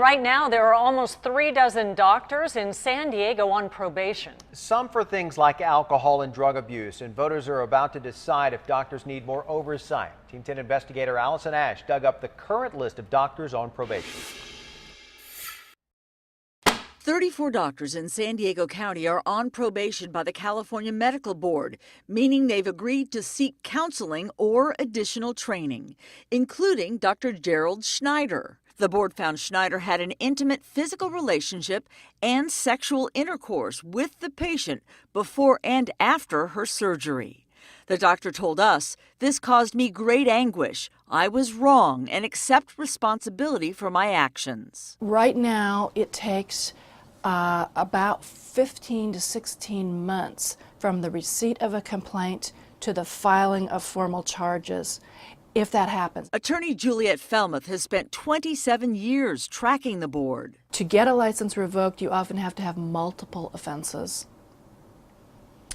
Right now, there are almost 36 doctors in San Diego on probation. Some for things like alcohol and drug abuse, and voters are about to decide if doctors need more oversight. Team 10 investigator Allison Ash dug up the current list of doctors on probation. 34 doctors in San Diego County are on probation by the California Medical Board, meaning they've agreed to seek counseling or additional training, including Dr. Gerald Schneider. The board found Schneider had an intimate physical relationship and sexual intercourse with the patient before and after her surgery. The doctor told us, "This caused me great anguish. I was wrong and accept responsibility for my actions." Right now, it takes about 15 to 16 months from the receipt of a complaint to the filing of formal charges, if that happens. Attorney Juliet Felmuth has spent 27 years tracking the board. To get a license revoked, you often have to have multiple offenses,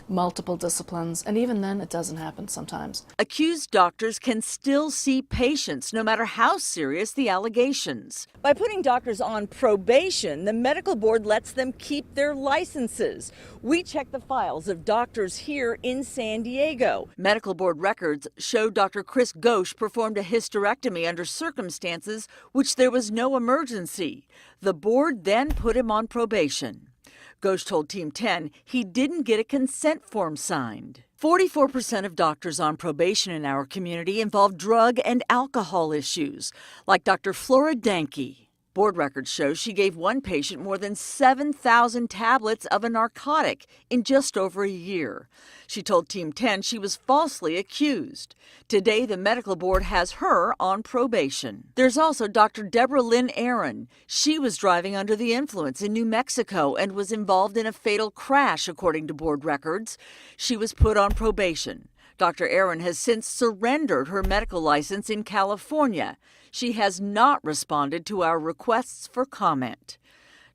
multiple disciplines, and even then it doesn't happen sometimes. Accused doctors can still see patients no matter how serious the allegations. By putting doctors on probation, the medical board lets them keep their licenses. We checked the files of doctors here in San Diego. Medical board records show Dr. Chris Ghosh performed a hysterectomy under circumstances which there was no emergency. The board then put him on probation. Ghosh told Team 10 he didn't get a consent form signed. 44% of doctors on probation in our community involve drug and alcohol issues, like Dr. Flora Danke. Board records show she gave one patient more than 7,000 tablets of a narcotic in just over a year. She told Team 10 she was falsely accused. Today, the medical board has her on probation. There's also Dr. Deborah Lynn Aaron. She was driving under the influence in New Mexico and was involved in a fatal crash, according to board records. She was put on probation. Dr. Aaron has since surrendered her medical license in California. She has not responded to our requests for comment.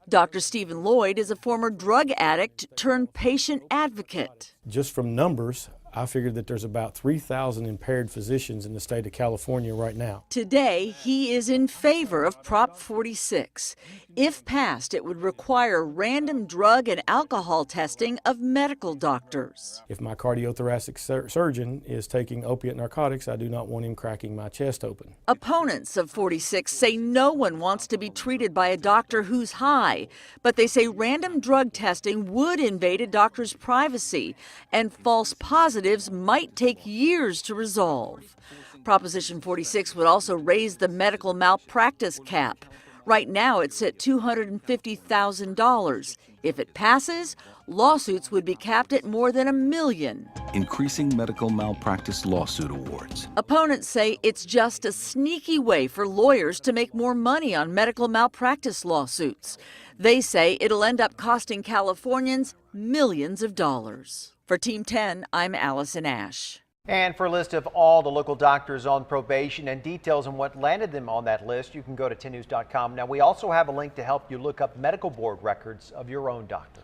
Dr. Stephen Lloyd is a former drug addict turned patient advocate. Just from numbers, I figured that there's about 3,000 impaired physicians in the state of California right now. Today, he is in favor of Prop 46. If passed, it would require random drug and alcohol testing of medical doctors. If my cardiothoracic surgeon is taking opiate narcotics, I do not want him cracking my chest open. Opponents of 46 say no one wants to be treated by a doctor who's high, but they say random drug testing would invade a doctor's privacy, and false positives might take years to resolve. Proposition 46 would also raise the medical malpractice cap. Right now, it's at $250,000. If it passes, lawsuits would be capped at more than $1 million. Increasing medical malpractice lawsuit awards. Opponents say it's just a sneaky way for lawyers to make more money on medical malpractice lawsuits. They say it'll end up costing Californians millions of dollars. For Team 10, I'm Allison Ash. And for a list of all the local doctors on probation and details on what landed them on that list, you can go to 10news.com. Now, we also have a link to help you look up medical board records of your own doctor.